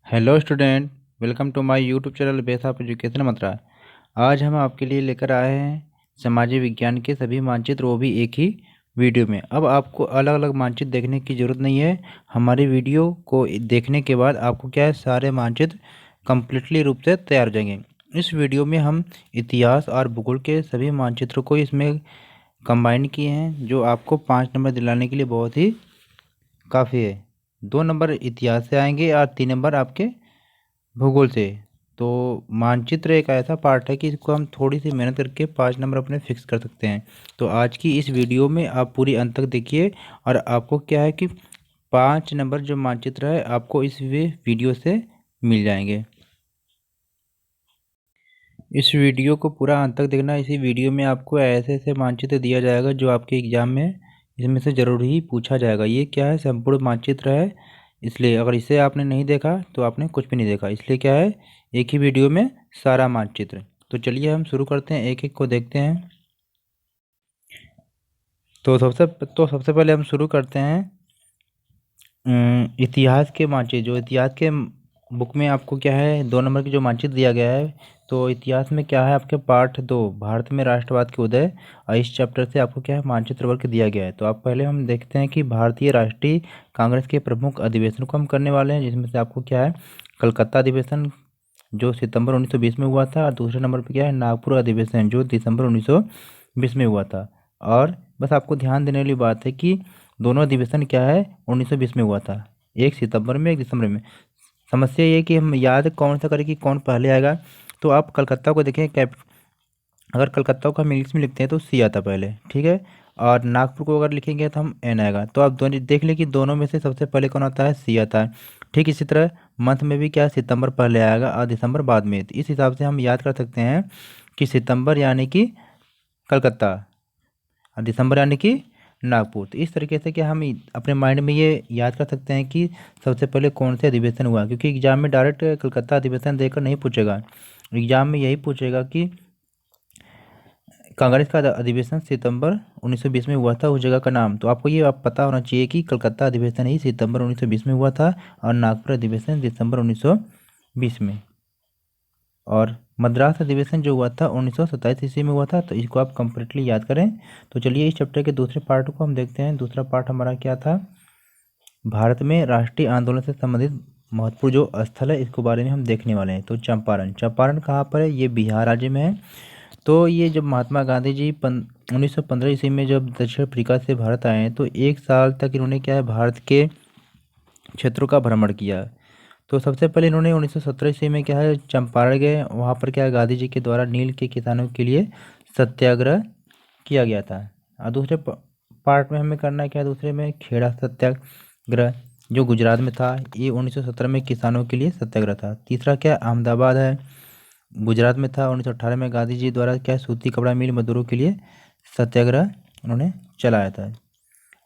Hello student. Welcome to my YouTube channel base of education mantra. आज हम आपके लिए लेकर आए हैं सामाजिक विज्ञान के सभी मानचित्र, वो भी एक ही वीडियो में। अब आपको अलग अलग मानचित्र देखने की ज़रूरत नहीं है। हमारी वीडियो को देखने के बाद आपको क्या है, सारे मानचित्र कम्प्लीटली रूप से तैयार हो जाएंगे। इस वीडियो में हम इतिहास और भूगोल के सभी मानचित्रों को इसमें कंबाइन किए हैं, जो आपको 5 नंबर दिलाने के लिए बहुत ही काफ़ी है। 2 नंबर इतिहास से आएंगे और 3 नंबर आपके भूगोल से। तो मानचित्र एक ऐसा पार्ट है कि इसको हम थोड़ी सी मेहनत करके 5 नंबर अपने फिक्स कर सकते हैं। तो आज की इस वीडियो में आप पूरी अंत तक देखिए, और आपको क्या है कि 5 नंबर जो मानचित्र है आपको इस वीडियो से मिल जाएंगे। इस वीडियो को पूरा अंत तक देखना। इसी वीडियो में आपको ऐसे ऐसे मानचित्र दिया जाएगा जो आपके एग्जाम में इसमें से ज़रूर ही पूछा जाएगा। ये क्या है, संपूर्ण मानचित्र है, इसलिए अगर इसे आपने नहीं देखा तो आपने कुछ भी नहीं देखा। इसलिए क्या है, एक ही वीडियो में सारा मानचित्र। तो चलिए हम शुरू करते हैं, एक एक को देखते हैं। तो सबसे पहले हम शुरू करते हैं इतिहास के मानचित्र। जो इतिहास के बुक में आपको क्या है, 2 नंबर की जो मानचित्र दिया गया है। तो इतिहास में क्या है, आपके पार्ट 2 भारत में राष्ट्रवाद के उदय, और इस चैप्टर से आपको क्या है, मानचित्र वर्ग दिया गया है। तो आप पहले हम देखते हैं कि भारतीय राष्ट्रीय कांग्रेस के प्रमुख अधिवेशन को हम करने वाले हैं, जिसमें से आपको क्या है, कलकत्ता अधिवेशन जो सितंबर 1920 में हुआ था, और दूसरे नंबर पर क्या है, नागपुर अधिवेशन जो दिसंबर 1920 में हुआ था। और बस आपको ध्यान देने वाली बात है कि दोनों अधिवेशन क्या है, 1920 में हुआ था, एक सितंबर में एक दिसंबर में। समस्या ये है कि हम याद कौन सा करें कि कौन पहले आएगा। तो आप कलकत्ता को देखें, अगर कलकत्ता को हम इंग्लिश में लिखते हैं तो सी आता पहले, ठीक है। और नागपुर को अगर लिखेंगे तो हम एन आएगा। तो आप दोनों देख लें कि दोनों में से सबसे पहले कौन आता है, सी आता है। ठीक इसी तरह मंथ में भी क्या है, सितंबर पहले आएगा और दिसंबर बाद में। तो इस हिसाब से हम याद कर सकते हैं कि सितंबर यानी कि कलकत्ता, और दिसंबर यानी कि नागपुर। तो इस तरीके से क्या हम अपने माइंड में ये याद कर सकते हैं कि सबसे पहले कौन से अधिवेशन हुआ, क्योंकि एग्जाम में डायरेक्ट कलकत्ता अधिवेशन देकर नहीं पूछेगा। एग्जाम में यही पूछेगा कि कांग्रेस का अधिवेशन सितंबर 1920 में हुआ था, उस जगह का नाम। तो आपको ये पता होना चाहिए कि कलकत्ता अधिवेशन ही सितंबर 1920 में हुआ था, और नागपुर अधिवेशन दिसंबर 1920 में। और मद्रास अधिवेशन जो हुआ था 1927 ईस्वी में हुआ था। तो इसको आप कंप्लीटली याद करें। तो चलिए इस चैप्टर के दूसरे पार्ट को हम देखते हैं। दूसरा पार्ट हमारा क्या था, भारत में राष्ट्रीय आंदोलन से संबंधित महत्वपूर्ण जो स्थल है, इसके बारे में हम देखने वाले हैं। तो चंपारण, चंपारण कहाँ पर है, ये बिहार राज्य में है। तो ये जब महात्मा गांधी जी 1915 ईस्वी में जब दक्षिण अफ्रीका से भारत आए हैं, तो 1 साल तक इन्होंने क्या है, भारत के क्षेत्रों का भ्रमण किया। तो सबसे पहले इन्होंने 1917 ईस्वी में क्या है, चंपारण गए। वहाँ पर क्या है, गांधी जी के द्वारा नील के किसानों के लिए सत्याग्रह किया गया था। और दूसरे पार्ट में हमें करना क्या है, दूसरे में खेड़ा सत्याग्रह जो गुजरात में था, ये 1917 में किसानों के लिए सत्याग्रह था। तीसरा क्या है, अहमदाबाद है, गुजरात में था। 1918 में गांधी जी द्वारा क्या है, सूती कपड़ा मिल मजदूरों के लिए सत्याग्रह उन्होंने चलाया था।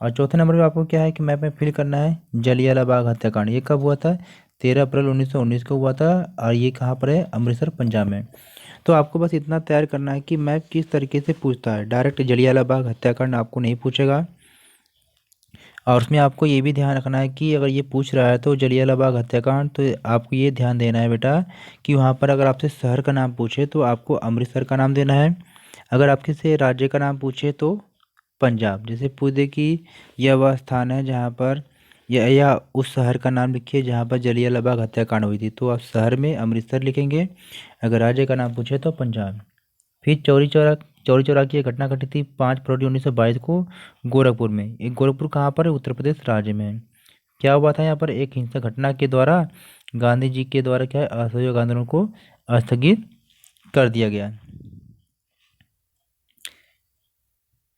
और चौथे नंबर पे आपको क्या है कि मैप में फिल करना है, जलियांवाला बाग हत्याकांड ये कब हुआ था, 13 अप्रैल 1919 को हुआ था। और ये कहाँ पर है, अमृतसर पंजाब में। तो आपको बस इतना तैयार करना है कि मैप किस तरीके से पूछता है। डायरेक्ट जलियांवाला बाग हत्याकांड आपको नहीं पूछेगा, और उसमें आपको ये भी ध्यान रखना है कि अगर ये पूछ रहा है तो जलियांवाला बाग हत्याकांड, तो आपको ये ध्यान देना है बेटा कि वहाँ पर अगर आपसे शहर का नाम पूछे तो आपको अमृतसर का नाम देना है। अगर आपके से राज्य का नाम पूछे तो पंजाब। जैसे पूछ दे कि यह वह स्थान है जहाँ पर या उस शहर का नाम लिखिए जहाँ पर जलियांवाला बाग हत्याकांड हुई थी, तो आप शहर में अमृतसर लिखेंगे। अगर राज्य का नाम पूछे तो पंजाब। फिर चौरी चौरा की एक घटना घटी थी 5 फरवरी 1922 को गोरखपुर में। एक गोरखपुर कहाँ पर है, उत्तर प्रदेश राज्य में। क्या हुआ था यहाँ पर, एक हिंसक घटना के द्वारा गांधी जी के द्वारा क्या है, असहयोग आंदोलन को स्थगित कर दिया गया।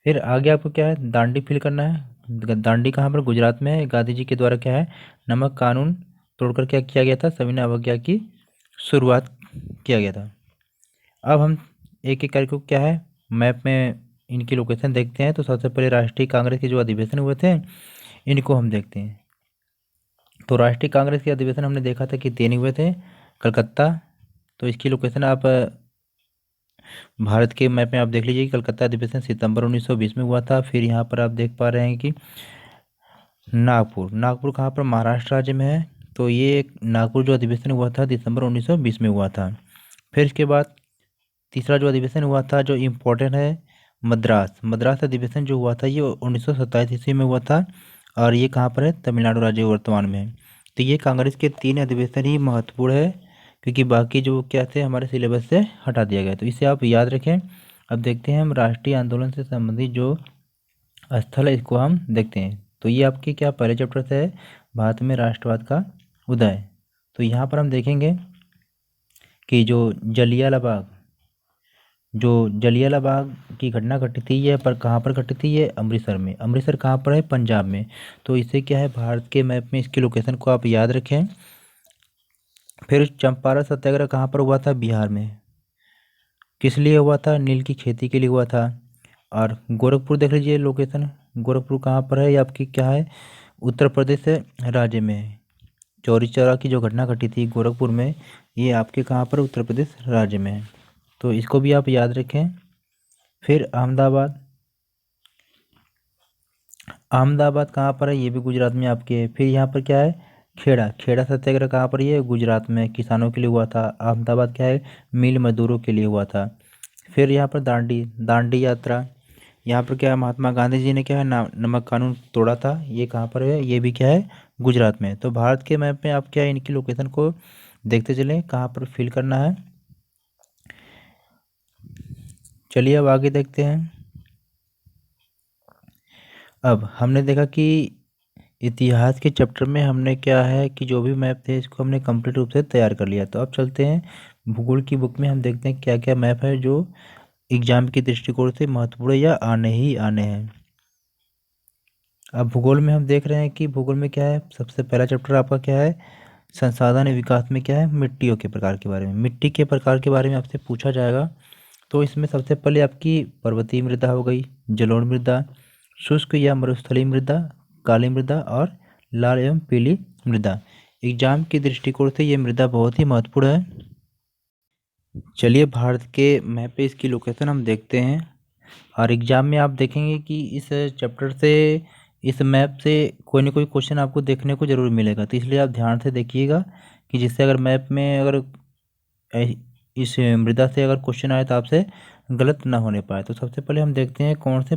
फिर आगे आपको क्या है, दांडी फिल करना है। दांडी कहाँ पर, गुजरात में है। गांधी जी के द्वारा क्या है, नमक कानून तोड़कर क्या किया गया था, सविनय अवज्ञा की शुरुआत किया गया था। अब हम एक एक करके क्या है, मैप में इनकी लोकेशन देखते हैं। तो सबसे पहले राष्ट्रीय कांग्रेस के जो अधिवेशन हुए थे, इनको हम देखते हैं। तो राष्ट्रीय कांग्रेस के अधिवेशन हमने देखा था कि 3 हुए थे, कलकत्ता। तो इसकी लोकेशन आप भारत के मैप में आप देख लीजिए कि कलकत्ता अधिवेशन सितंबर 1920 में हुआ था। फिर यहाँ पर आप देख पा रहे हैं कि नागपुर, नागपुर कहाँ पर, महाराष्ट्र राज्य में है। तो ये नागपुर जो अधिवेशन हुआ था दिसंबर 1920 में हुआ था। फिर इसके बाद तीसरा जो अधिवेशन हुआ था जो इम्पोर्टेंट है, मद्रास मद्रास अधिवेशन जो हुआ था ये 1927 ईस्वी में हुआ था, और ये कहाँ पर है, तमिलनाडु राज्य वर्तमान में है। तो ये कांग्रेस के 3 अधिवेशन ही महत्वपूर्ण है, क्योंकि बाकी जो क्या थे हमारे सिलेबस से हटा दिया गया, तो इसे आप याद रखें। अब देखते हैं हम राष्ट्रीय आंदोलन से संबंधित जो स्थल है इसको हम देखते हैं। तो ये आपके क्या पहले चैप्टर से है, भारत में राष्ट्रवाद का उदय। तो यहाँ पर हम देखेंगे कि जो जलियांवाला बाग की घटना घटी थी, ये पर कहाँ पर घटी थी, ये अमृतसर में। अमृतसर कहाँ पर है, पंजाब में। तो इससे क्या है, भारत के मैप में इसकी लोकेशन को आप याद रखें। फिर चंपारण सत्याग्रह कहाँ पर हुआ था, बिहार में। किस लिए हुआ था, नील की खेती के लिए हुआ था। और गोरखपुर देख लीजिए लोकेशन, गोरखपुर कहाँ पर है, ये आपकी क्या है, उत्तर प्रदेश राज्य में है। चौरी चौरा की जो घटना घटी थी गोरखपुर में, ये आपके कहाँ पर, उत्तर प्रदेश राज्य में है। तो इसको भी आप याद रखें। फिर अहमदाबाद, अहमदाबाद कहाँ पर है, ये भी गुजरात में आपके है। फिर यहाँ पर क्या है, खेड़ा, खेड़ा सत्याग्रह कहाँ पर, ये गुजरात में किसानों के लिए हुआ था। अहमदाबाद क्या है, मिल मजदूरों के लिए हुआ था। फिर यहाँ पर दांडी, दांडी यात्रा, यहाँ पर क्या है, महात्मा गांधी जी ने क्या है नमक कानून तोड़ा था, ये कहाँ पर है, ये भी क्या है, गुजरात में। तो भारत के मैप में आप क्या है, इनकी लोकेशन को देखते चलें कहाँ पर फिल करना है। चलिए अब आगे देखते हैं। अब हमने देखा कि इतिहास के चैप्टर में हमने क्या है कि जो भी मैप थे इसको हमने कंप्लीट रूप से तैयार कर लिया। तो अब चलते हैं भूगोल की बुक में, हम देखते हैं क्या क्या मैप है जो एग्जाम की दृष्टिकोण से महत्वपूर्ण या आने ही आने हैं। अब भूगोल में हम देख रहे हैं कि भूगोल में क्या है, सबसे पहला चैप्टर आपका क्या है, संसाधन विकास में क्या है, मिट्टियों के प्रकार के बारे में। मिट्टी के प्रकार के बारे में आपसे पूछा जाएगा। तो इसमें सबसे पहले आपकी पर्वतीय मृदा हो गई, जलोढ़ मृदा, शुष्क या मरुस्थलीय मृदा, काली मृदा और लाल एवं पीली मृदा। एग्जाम की दृष्टिकोण से ये मृदा बहुत ही महत्वपूर्ण है। चलिए भारत के मैप पे इसकी लोकेशन हम देखते हैं, और एग्जाम में आप देखेंगे कि इस चैप्टर से, इस मैप से कोई ना कोई क्वेश्चन आपको देखने को ज़रूर मिलेगा। तो इसलिए आप ध्यान से देखिएगा कि जिससे अगर मैप में अगर इस मृदा से अगर क्वेश्चन आए तो आपसे गलत ना होने पाए। तो सबसे पहले हम देखते हैं कौन से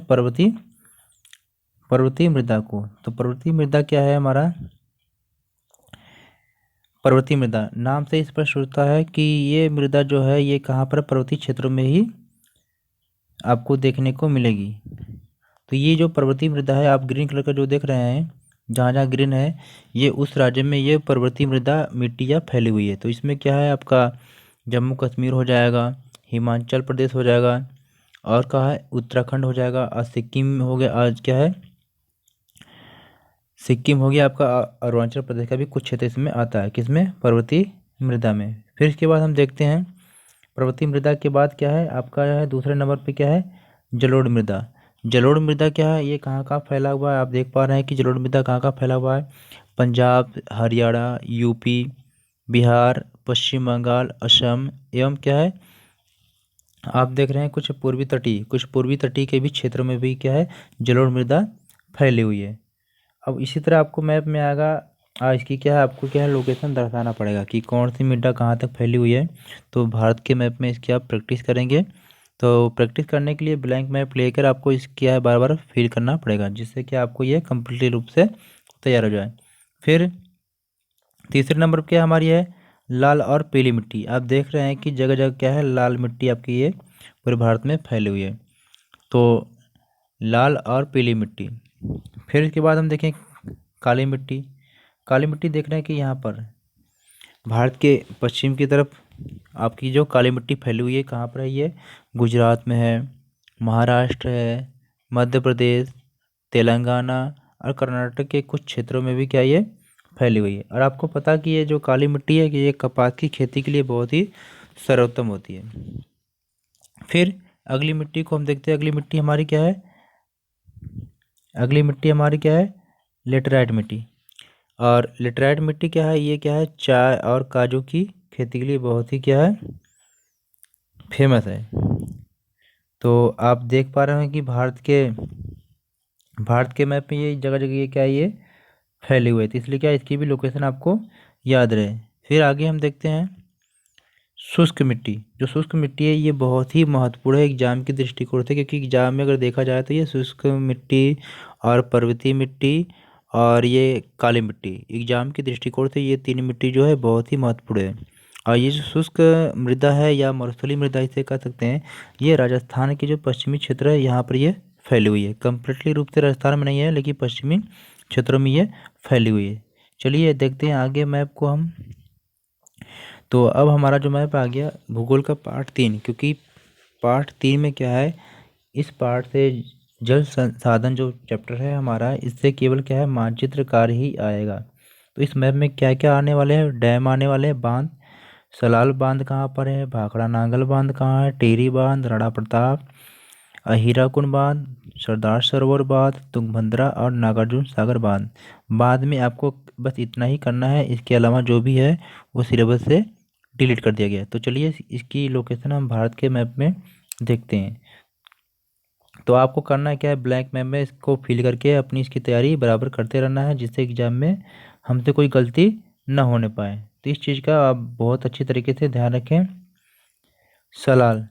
पर्वतीय मृदा को। तो पर्वतीय मृदा क्या है हमारा, पर्वतीय मृदा नाम से स्पष्ट होता है कि ये मृदा जो है ये कहाँ पर, पर्वतीय क्षेत्रों में ही आपको देखने को मिलेगी। तो ये जो पर्वतीय मृदा है, आप ग्रीन कलर का जो देख रहे हैं, जहाँ जहाँ ग्रीन है, ये उस राज्य में ये पर्वतीय मृदा मिट्टियाँ फैली हुई है। तो इसमें क्या है, आपका जम्मू कश्मीर हो जाएगा, हिमाचल प्रदेश हो जाएगा, और कहा है उत्तराखंड हो जाएगा, और सिक्किम हो गया, आज क्या है, सिक्किम हो गया आपका, अरुणाचल प्रदेश का भी कुछ क्षेत्र इसमें आता है, किसमें, पर्वतीय मृदा में। फिर इसके बाद हम देखते हैं पर्वतीय मृदा के बाद क्या है आपका, है दूसरे नंबर पे क्या है, जलोढ़ मृदा। जलोढ़ मृदा क्या है, ये कहाँ कहाँ फैला हुआ है, आप देख पा रहे हैं कि जलोढ़ मृदा कहाँ कहाँ फैला हुआ है, पंजाब, हरियाणा, यूपी, बिहार, पश्चिम बंगाल, असम एवं क्या है, आप देख रहे हैं कुछ पूर्वी तटीय के भी क्षेत्रों में भी क्या है, जलोढ़ मृदा फैली हुई है। अब इसी तरह आपको मैप में आएगा, इसकी क्या है, आपको क्या है, लोकेशन दर्शाना पड़ेगा कि कौन सी मृदा कहाँ तक फैली हुई है। तो भारत के मैप में इसकी आप प्रैक्टिस करेंगे। तो प्रैक्टिस करने के लिए ब्लैंक मैप लेकर आपको इस क्या है बार बार फिल करना पड़ेगा, जिससे कि आपको ये कम्प्लीटली रूप से तैयार हो जाए। फिर तीसरे नंबर पर क्या हमारी है, लाल और पीली मिट्टी। आप देख रहे हैं कि जगह जगह क्या है, लाल मिट्टी आपकी ये पूरे भारत में फैली हुई है। तो लाल और पीली मिट्टी। फिर इसके बाद हम देखें काली मिट्टी। काली मिट्टी देख रहे हैं कि यहाँ पर भारत के पश्चिम की तरफ आपकी जो काली मिट्टी फैली हुई है, कहाँ पर है ये, गुजरात में है, महाराष्ट्र है, मध्य प्रदेश, तेलंगाना और कर्नाटक के कुछ क्षेत्रों में भी क्या ये फैली हुई है। और आपको पता कि ये जो काली मिट्टी है कि ये कपास की खेती के लिए बहुत ही सर्वोत्तम होती है। फिर अगली मिट्टी को हम देखते हैं, अगली मिट्टी हमारी क्या है, अगली मिट्टी हमारी क्या है, लेटराइट मिट्टी। और लेटराइट मिट्टी क्या है, ये क्या है, चाय और काजू की खेती के लिए बहुत ही क्या है, फेमस है। तो आप देख पा रहे हैं कि भारत के मैप में ये जगह जगह ये क्या है, ये फैले हुए, तो इसलिए क्या इसकी भी लोकेशन आपको याद रहे। फिर आगे हम देखते हैं शुष्क मिट्टी। जो शुष्क मिट्टी है ये बहुत ही महत्वपूर्ण है एग्जाम की दृष्टिकोण से, क्योंकि एग्जाम में अगर देखा जाए तो ये शुष्क मिट्टी और पर्वतीय मिट्टी और ये काली मिट्टी, एग्जाम की दृष्टिकोण से ये तीन मिट्टी जो है बहुत ही महत्वपूर्ण है। और ये जो शुष्क मृदा है या मरुस्थलीय मृदा इसे कह सकते हैं, ये राजस्थान के जो पश्चिमी क्षेत्र है यहाँ पर ये फैली हुई है। कम्प्लीटली रूप से राजस्थान में नहीं है, लेकिन पश्चिमी क्षेत्रों में ये फैली हुई है। चलिए देखते हैं आगे मैप को हम। तो अब हमारा जो मैप आ गया भूगोल का पार्ट 3, क्योंकि पार्ट 3 में क्या है, इस पार्ट से जल संसाधन जो चैप्टर है हमारा, इससे केवल क्या है मानचित्र कार्य ही आएगा। तो इस मैप में क्या क्या आने वाले हैं, डैम आने वाले हैं, बांध, सलाल बांध कहाँ पर है, भाखड़ा नांगल बांध कहाँ है, टेरी बांध, राणा प्रताप, हीराकुंड बांध, सरदार सरोवर बांध, तुंगभद्रा और नागार्जुन सागर बांध। बाद में आपको बस इतना ही करना है, इसके अलावा जो भी है वो सिलेबस से डिलीट कर दिया गया है। तो चलिए इसकी लोकेशन हम भारत के मैप में देखते हैं। तो आपको करना है क्या है, ब्लैंक मैप में इसको फिल करके अपनी इसकी तैयारी बराबर करते रहना है, जिससे एग्जाम में हमसे कोई गलती ना होने पाए। तो इस चीज़ का आप बहुत अच्छी तरीके से ध्यान रखें। सलाल,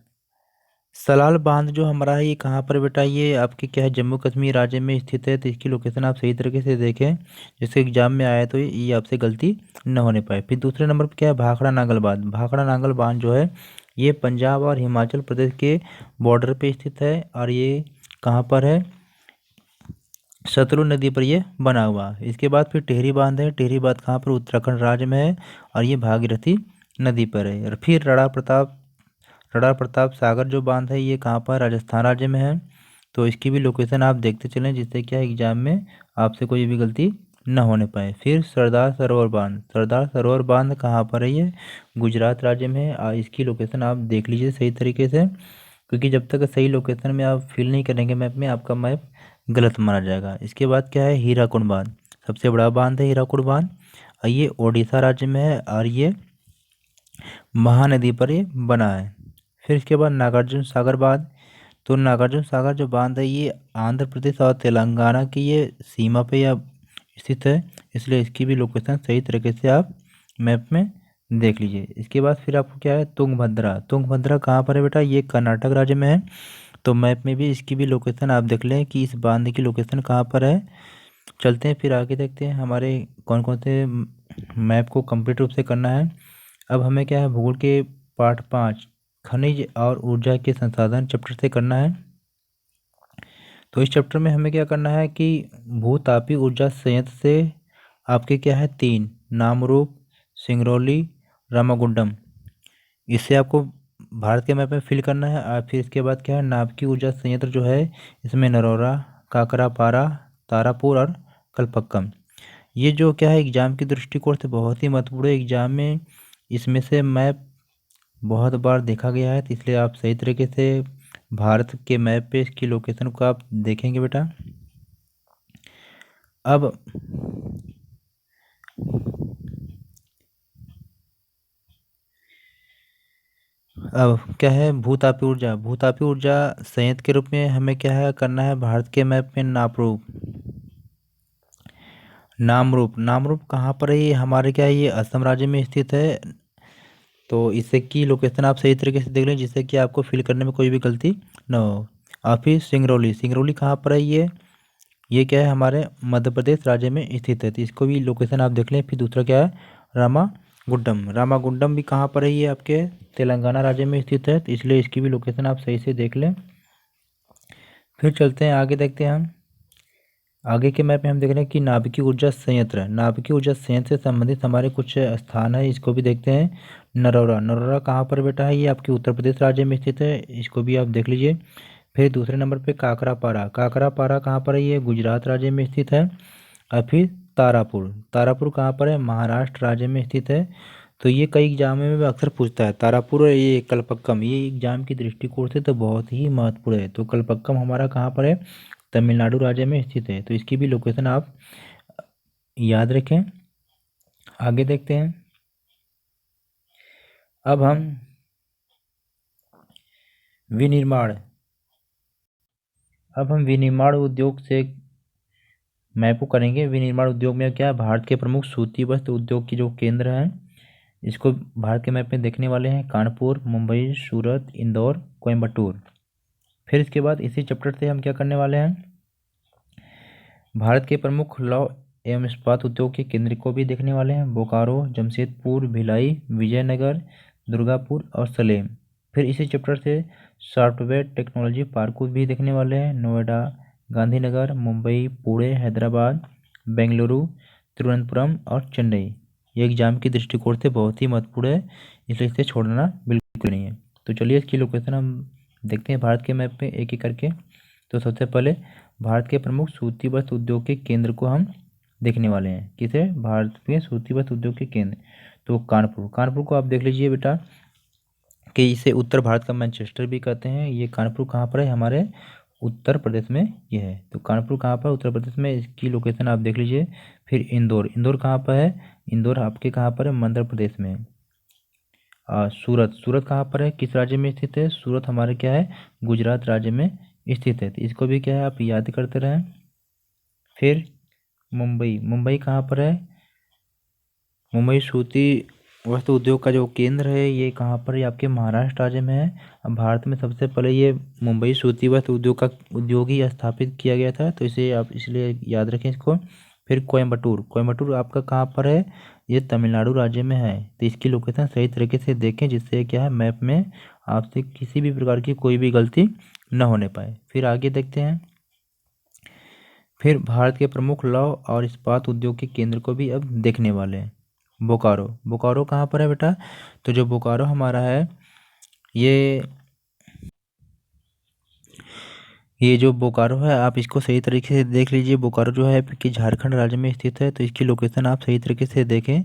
सलाल बांध जो हमारा है ये कहाँ पर बेटा, ये आपके क्या है जम्मू कश्मीर राज्य में स्थित है। तो इसकी लोकेशन आप सही तरीके से देखें, जैसे एग्जाम में आया तो ये आपसे गलती न होने पाए। फिर दूसरे नंबर पर क्या है भाखड़ा नांगल बांध। भाखड़ा नांगल बांध जो है ये पंजाब और हिमाचल प्रदेश के बॉर्डर पे स्थित है, और ये कहाँ पर है, सतलुज नदी पर ये बना हुआ है। इसके बाद फिर टिहरी बांध है। टिहरी बांध कहाँ पर, उत्तराखंड राज्य में है, और ये भागीरथी नदी पर है। और फिर राणा प्रताप सागर जो बांध है ये कहाँ पर, राजस्थान राज्य में है। तो इसकी भी लोकेशन आप देखते चलें, जिससे क्या एग्जाम में आपसे कोई भी गलती न होने पाए। फिर सरदार सरोवर बांध, सरदार सरोवर बांध कहाँ पर है, ये गुजरात राज्य में है। इसकी लोकेशन आप देख लीजिए सही तरीके से, क्योंकि जब तक सही लोकेशन में आप फिल नहीं करेंगे मैप में, आपका मैप गलत माना जाएगा। इसके बाद क्या है हीराकुंड बांध, सबसे बड़ा बांध है हीराकुंड बांध, और ये ओडिशा राज्य में है, और ये महानदी पर ये बना है। फिर इसके बाद नागार्जुन सागर बांध। तो नागार्जुन सागर जो बांध है ये आंध्र प्रदेश और तेलंगाना की ये सीमा पे यह स्थित है, इसलिए इसकी भी लोकेशन सही तरीके से आप मैप में देख लीजिए। इसके बाद फिर आपको क्या है तुंगभद्रा, तुंगभद्रा कहाँ पर है बेटा, ये कर्नाटक राज्य में है। तो मैप में भी इसकी भी लोकेशन आप देख लें कि इस बांध की लोकेशन कहाँ पर है। चलते हैं फिर आगे देखते हैं हमारे कौन कौन से मैप को कंप्लीट रूप से करना है। अब हमें क्या है भूगोल के पार्ट 5 खनिज और ऊर्जा के संसाधन चैप्टर से करना है। तो इस चैप्टर में हमें क्या करना है कि भूतापीय ऊर्जा संयंत्र से आपके क्या है 3 नामरूप, सिंगरौली, रामागुंडम, इससे आपको भारत के मैप में फिल करना है। और फिर इसके बाद क्या है नाभिकीय ऊर्जा संयंत्र जो है इसमें नरोरा, काकरापारा, तारापुर और कलपक्कम। ये जो क्या है एग्जाम की दृष्टिकोण से बहुत ही महत्वपूर्ण है। एग्जाम में इसमें से मैप बहुत बार देखा गया है, तो इसलिए आप सही तरीके से भारत के मैप पे इसकी लोकेशन को आप देखेंगे बेटा। अब क्या है भूतापीय ऊर्जा, भूतापीय ऊर्जा संयंत्र के रूप में हमें क्या है करना है भारत के मैप में नापरूप, नामरूप, नामरूप कहाँ पर है, ये हमारे क्या है ये असम राज्य में स्थित है। तो इससे की लोकेशन आप सही तरीके से देख लें, जिससे कि आपको फिल करने में कोई भी गलती ना हो। और फिर सिंगरौली, सिंगरौली कहाँ पर है, ये क्या है हमारे मध्य प्रदेश राज्य में स्थित है। तो इसको भी लोकेशन आप देख लें। फिर दूसरा क्या है रामागुंडम, रामागुंडम भी कहाँ पर है, ये आपके तेलंगाना राज्य में स्थित है, तो इसलिए इसकी भी लोकेशन आप सही से देख लें। फिर चलते हैं आगे, देखते हैं हम आगे के मैप में हम देख रहे हैं कि नाभिकीय ऊर्जा संयंत्र है। नाभिकीय ऊर्जा संयंत्र से संबंधित हमारे कुछ स्थान है, इसको भी देखते हैं। नरौरा, नरौरा कहाँ पर बेटा है, ये आपके उत्तर प्रदेश राज्य में स्थित है, इसको भी आप देख लीजिए। फिर दूसरे नंबर पे काकरापारा, काकरापारा कहाँ पर है, ये गुजरात राज्य में स्थित है। और फिर तारापुर, तारापुर कहाँ पर है, महाराष्ट्र राज्य में स्थित है। तो ये कई एग्जाम में अक्सर पूछता है तारापुर और ये कलपक्कम, ये एग्जाम की दृष्टिकोण से तो बहुत ही महत्वपूर्ण है। तो कलपक्कम हमारा कहाँ पर है, तमिलनाडु राज्य में स्थित है। तो इसकी भी लोकेशन आप याद रखें। आगे देखते हैं। अब हम विनिर्माण, अब हम विनिर्माण उद्योग से मैप को करेंगे। विनिर्माण उद्योग में क्या है, भारत के प्रमुख सूती वस्त्र उद्योग की जो केंद्र हैं इसको भारत के मैप में देखने वाले हैं। कानपुर, मुंबई, सूरत, इंदौर, कोयम्बटूर। फिर इसके बाद इसी चैप्टर से हम क्या करने वाले हैं, भारत के प्रमुख लौह एवं इस्पात उद्योग के केंद्र को भी देखने वाले हैं। बोकारो, जमशेदपुर, भिलाई, विजयनगर, दुर्गापुर और सलेम। फिर इसी चैप्टर से सॉफ्टवेयर टेक्नोलॉजी पार्क को भी देखने वाले हैं। नोएडा, गांधीनगर, मुंबई, पुणे, हैदराबाद, बेंगलुरु, तिरुवनंतपुरम और चेन्नई। ये एग्जाम की दृष्टिकोण से बहुत ही महत्वपूर्ण है, इसलिए इसे छोड़ना बिल्कुल नहीं है। तो चलिए इसकी लोकेशन हम देखते हैं भारत के मैप पे एक एक करके। तो सबसे पहले भारत के प्रमुख सूती वस्त्र उद्योग के केंद्र को हम देखने वाले हैं। किसे, भारत के सूती वस्त्र उद्योग के केंद्र। तो कानपुर, कानपुर को आप देख लीजिए बेटा कि इसे उत्तर भारत का मैनचेस्टर भी कहते हैं। ये कानपुर कहाँ पर है, हमारे उत्तर प्रदेश में ये है। तो कानपुर कहाँ पर, उत्तर प्रदेश में, इसकी लोकेशन आप देख लीजिए। फिर इंदौर, इंदौर कहाँ पर है, इंदौर आपके कहाँ पर है, मध्य प्रदेश में। सूरत, सूरत कहाँ पर है, किस राज्य में स्थित है, सूरत हमारे क्या है, गुजरात राज्य में स्थित है। तो इसको भी क्या है आप याद करते रहें। फिर मुंबई, मुंबई कहाँ पर है, मुंबई सूती वस्त्र उद्योग का जो केंद्र है ये कहाँ पर है, आपके महाराष्ट्र राज्य में है। अब भारत में सबसे पहले ये मुंबई सूती वस्त्र उद्योग का उद्योग ही स्थापित किया गया था, तो इसे आप इसलिए याद रखें इसको। फिर कोयम्बटूर, कोयम्बटूर आपका कहाँ पर है, ये तमिलनाडु राज्य में है। तो इसकी लोकेशन सही तरीके से देखें, जिससे क्या है मैप में आपसे किसी भी प्रकार की कोई भी गलती न होने पाए। फिर आगे देखते हैं। फिर भारत के प्रमुख लौह और इस्पात उद्योग के केंद्र को भी अब देखने वाले हैं। बोकारो, बोकारो कहाँ पर है बेटा, तो जो बोकारो हमारा है ये जो बोकारो है आप इसको सही तरीके से देख लीजिए। बोकारो जो है कि झारखंड राज्य में स्थित है, तो इसकी लोकेशन आप सही तरीके से देखें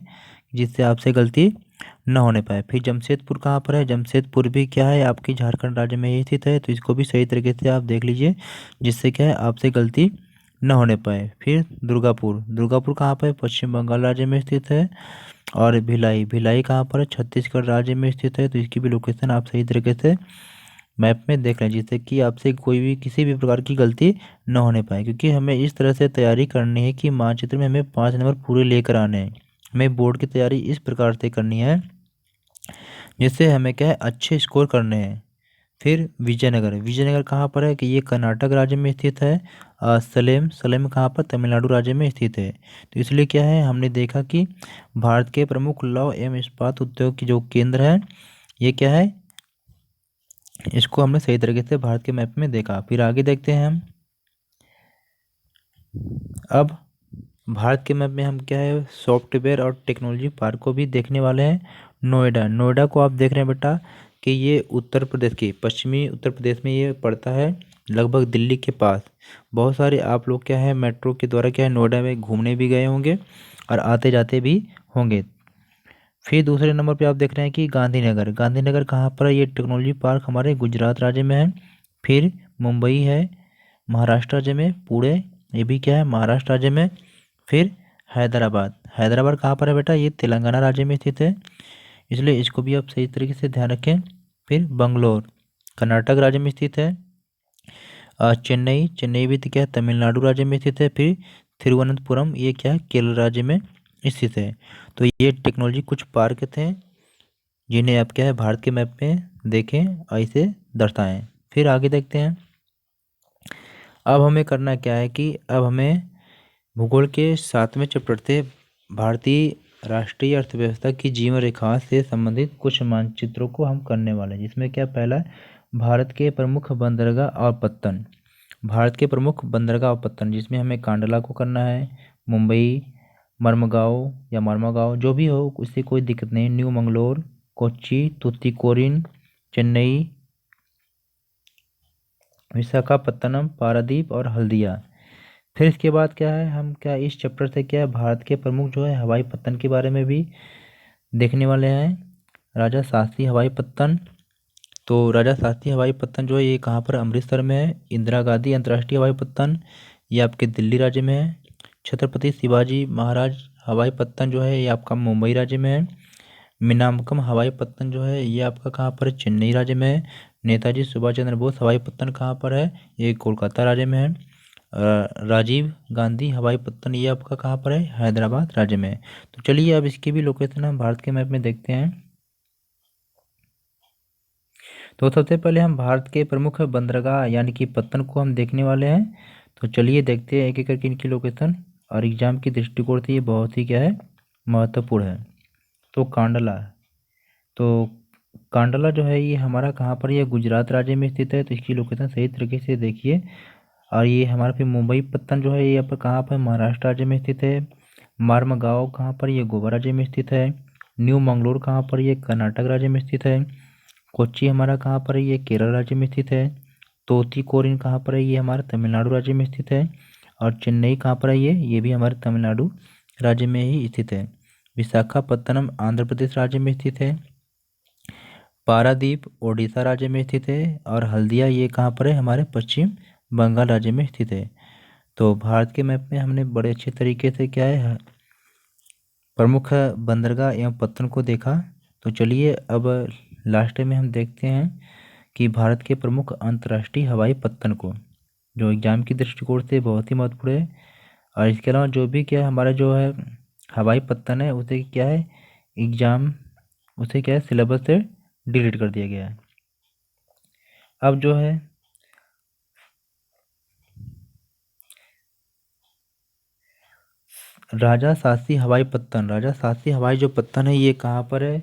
जिससे आपसे गलती न होने पाए। फिर जमशेदपुर कहाँ पर है, जमशेदपुर भी क्या है आपकी झारखंड राज्य में ही स्थित है, तो इसको भी सही तरीके से आप देख लीजिए जिससे क्या है आपसे गलती न होने पाए। फिर दुर्गापुर, दुर्गापुर कहाँ पर है, पश्चिम बंगाल राज्य में स्थित है। और भिलाई, भिलाई कहाँ पर है, छत्तीसगढ़ राज्य में स्थित है, तो इसकी भी लोकेशन आप सही तरीके से मैप में देख लें जिससे कि आपसे कोई भी किसी भी प्रकार की गलती न होने पाए। क्योंकि हमें इस तरह से तैयारी करनी है कि मानचित्र में हमें 5 नंबर पूरे लेकर आने हैं। हमें बोर्ड की तैयारी इस प्रकार से करनी है जिससे हमें क्या है अच्छे स्कोर करने हैं। फिर विजयनगर, विजयनगर कहाँ पर है कि ये कर्नाटक राज्य में स्थित है। सलेम, सलेम कहाँ पर, तमिलनाडु राज्य में स्थित है। तो इसलिए क्या है हमने देखा कि भारत के प्रमुख लौह एवं इस्पात उद्योग की जो केंद्र है ये क्या है, इसको हमने सही तरीके से भारत के मैप में देखा। फिर आगे देखते हैं हम। अब भारत के मैप में हम क्या है सॉफ्टवेयर और टेक्नोलॉजी पार्क को भी देखने वाले हैं। नोएडा, नोएडा को आप देख रहे हैं बेटा कि ये उत्तर प्रदेश की पश्चिमी उत्तर प्रदेश में ये पड़ता है, लगभग दिल्ली के पास। बहुत सारे आप लोग क्या है मेट्रो के द्वारा क्या है नोएडा में घूमने भी गए होंगे और आते जाते भी होंगे। फिर दूसरे नंबर पे आप देख रहे हैं कि गांधीनगर, गांधीनगर कहाँ पर है, ये टेक्नोलॉजी पार्क हमारे गुजरात राज्य में है। फिर मुंबई है महाराष्ट्र राज्य में, पुणे ये भी क्या है महाराष्ट्र राज्य में। फिर हैदराबाद, हैदराबाद कहाँ पर है बेटा, ये तेलंगाना राज्य में स्थित है, इसलिए इसको भी आप सही तरीके से ध्यान रखें। फिर बंगलोर कर्नाटक राज्य में स्थित है। चेन्नई, चेन्नई भी तो क्या है तमिलनाडु राज्य में स्थित है। फिर तिरुवनंतपुरम ये क्या है केरल राज्य में स्थित है। तो ये टेक्नोलॉजी कुछ पार्क थे जिन्हें आप क्या है भारत के मैप में देखें और इसे दर्शाएं। फिर आगे देखते हैं। अब हमें करना क्या है कि अब हमें भूगोल के 7वें चैप्टर से भारतीय राष्ट्रीय अर्थव्यवस्था की जीवन रेखा से संबंधित कुछ मानचित्रों को हम करने वाले हैं, जिसमें क्या पहला है भारत के प्रमुख बंदरगाह और पत्तन। भारत के प्रमुख बंदरगाह और पत्तन जिसमें हमें कांडला को करना है, मुंबई, मर्मगांव या मर्मागांव जो भी हो उससे कोई दिक्कत नहीं, न्यू मंगलोर, कोच्चि, तुतीकोरिन, चेन्नई, विशाखापत्तनम, पारादीप और हल्दिया। फिर इसके बाद क्या है हम क्या इस चैप्टर से क्या है भारत के प्रमुख जो है हवाई पत्तन के बारे में भी देखने वाले हैं। राजा शास्त्री हवाई पत्तन, तो राजा शास्त्री हवाई पत्तन जो है ये कहाँ पर अमृतसर में है। इंदिरा गांधी अंतर्राष्ट्रीय हवाई पत्तन ये आपके दिल्ली राज्य में है। छत्रपति शिवाजी महाराज हवाई पत्तन जो है ये आपका मुंबई राज्य में है। मिनामकम हवाई पत्तन जो है ये आपका कहाँ पर है, चेन्नई राज्य में है। नेताजी सुभाष चंद्र बोस हवाई पत्तन कहाँ पर है, ये कोलकाता राज्य में है। राजीव गांधी हवाई पत्तन ये आपका कहाँ पर है? हैदराबाद राज्य में। तो चलिए अब इसकी भी लोकेशन हम भारत के मैप में देखते हैं। तो सबसे पहले हम भारत के प्रमुख बंदरगाह यानी कि पत्तन को हम देखने वाले हैं। तो चलिए देखते हैं एक एक करके इनकी लोकेशन, और एग्जाम की दृष्टिकोण से ये बहुत ही क्या है, महत्वपूर्ण है। तो कांडला, तो कांडला जो है ये हमारा कहाँ पर, ये गुजरात राज्य में स्थित है। तो इसकी लोकेशन सही तरीके से देखिए। और ये हमारा फिर मुंबई पत्तन जो है ये पर कहाँ पर, महाराष्ट्र राज्य में स्थित है। मारमगांव कहाँ पर, ये गोवा राज्य में स्थित है। न्यू मंगलोर कहाँ पर, ये कर्नाटक राज्य में स्थित है। कोच्चि हमारा कहाँ पर है, ये केरल राज्य में स्थित है। तूतीकोरिन कहाँ पर है, ये हमारा तमिलनाडु राज्य में स्थित है। और चेन्नई कहाँ पर है, ये भी हमारे तमिलनाडु राज्य में ही स्थित है। विशाखापत्तनम आंध्र प्रदेश राज्य में स्थित है। पारादीप ओडिशा राज्य में स्थित है। और हल्दिया ये कहाँ पर है, हमारे पश्चिम बंगाल राज्य में स्थित है। तो भारत के मैप में हमने बड़े अच्छे तरीके से क्या है, प्रमुख बंदरगाह एवं पत्तन को देखा। तो चलिए अब लास्ट में हम देखते हैं कि भारत के प्रमुख अंतर्राष्ट्रीय हवाई पत्तन को, जो एग्जाम की दृष्टिकोण से बहुत ही महत्वपूर्ण है। और इसके अलावा जो भी क्या है हमारा जो है हवाई पत्तन है, उसे क्या है एग्जाम, उसे क्या है सिलेबस से डिलीट कर दिया गया है। अब जो है राजा सासी हवाई पत्तन, राजा सासी हवाई जो पत्तन है ये कहाँ पर है,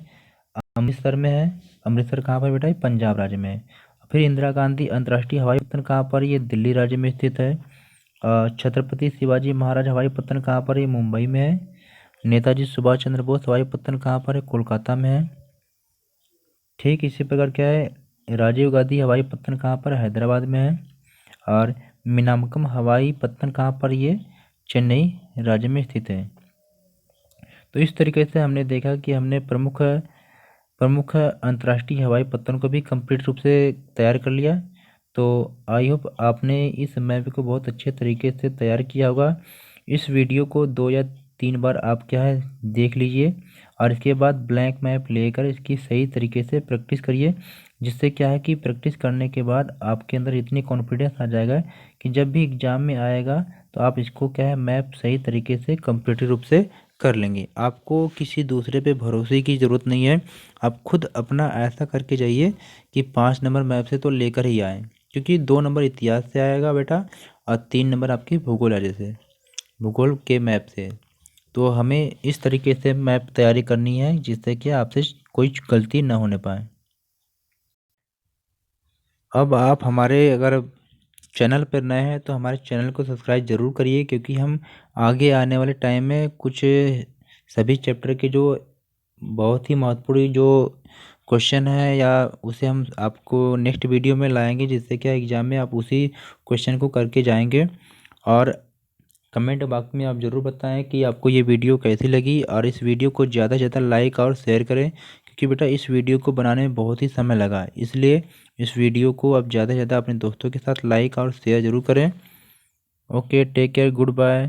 अमृतसर में है। अमृतसर कहाँ पर बेटा, ये पंजाब राज्य में है। फिर इंदिरा गांधी अंतर्राष्ट्रीय हवाई पत्तन कहाँ पर, ये दिल्ली राज्य में स्थित है। छत्रपति शिवाजी महाराज हवाई पत्तन कहाँ पर है, ये मुंबई में है। नेताजी सुभाष चंद्र बोस हवाई पत्तन कहाँ पर है, कोलकाता में है। ठीक इसी प्रकार क्या है, राजीव गांधी हवाई पत्तन कहाँ पर, हैदराबाद में है। और मीनामकम हवाई पत्तन कहाँ पर, ये चेन्नई राज्य में स्थित है। तो इस तरीके से हमने देखा कि हमने प्रमुख प्रमुख अंतर्राष्ट्रीय हवाई पत्तन को भी कंप्लीट रूप से तैयार कर लिया। तो आई होप आपने इस मैप को बहुत अच्छे तरीके से तैयार किया होगा। इस वीडियो को 2 या 3 बार आप क्या है देख लीजिए, और इसके बाद ब्लैंक मैप लेकर इसकी सही तरीके से प्रैक्टिस करिए, जिससे क्या है कि प्रैक्टिस करने के बाद आपके अंदर इतनी कॉन्फिडेंस आ जाएगा कि जब भी एग्ज़ाम में आएगा तो आप इसको क्या है मैप सही तरीके से कंप्लीट रूप से कर लेंगे। आपको किसी दूसरे पे भरोसे की ज़रूरत नहीं है। आप खुद अपना ऐसा करके जाइए कि 5 नंबर मैप से तो लेकर ही आए, क्योंकि 2 नंबर इतिहास से आएगा बेटा, और 3 नंबर आपकी भूगोल राज्य से, भूगोल के मैप से। तो हमें इस तरीके से मैप तैयारी करनी है जिससे कि आपसे कोई गलती ना होने पाए। अब आप हमारे अगर चैनल पर नए हैं तो हमारे चैनल को सब्सक्राइब ज़रूर करिए, क्योंकि हम आगे आने वाले टाइम में कुछ सभी चैप्टर के जो बहुत ही महत्वपूर्ण जो क्वेश्चन है या उसे हम आपको नेक्स्ट वीडियो में लाएंगे, जिससे क्या एग्ज़ाम में आप उसी क्वेश्चन को करके जाएंगे। और कमेंट बॉक्स में आप ज़रूर बताएं कि आपको ये वीडियो कैसी लगी, और इस वीडियो को ज़्यादा से ज़्यादा लाइक और शेयर करें, क्योंकि बेटा इस वीडियो को बनाने में बहुत ही समय लगा, इसलिए इस वीडियो को आप ज़्यादा से ज़्यादा अपने दोस्तों के साथ लाइक और शेयर ज़रूर करें। Okay, take care, good bye.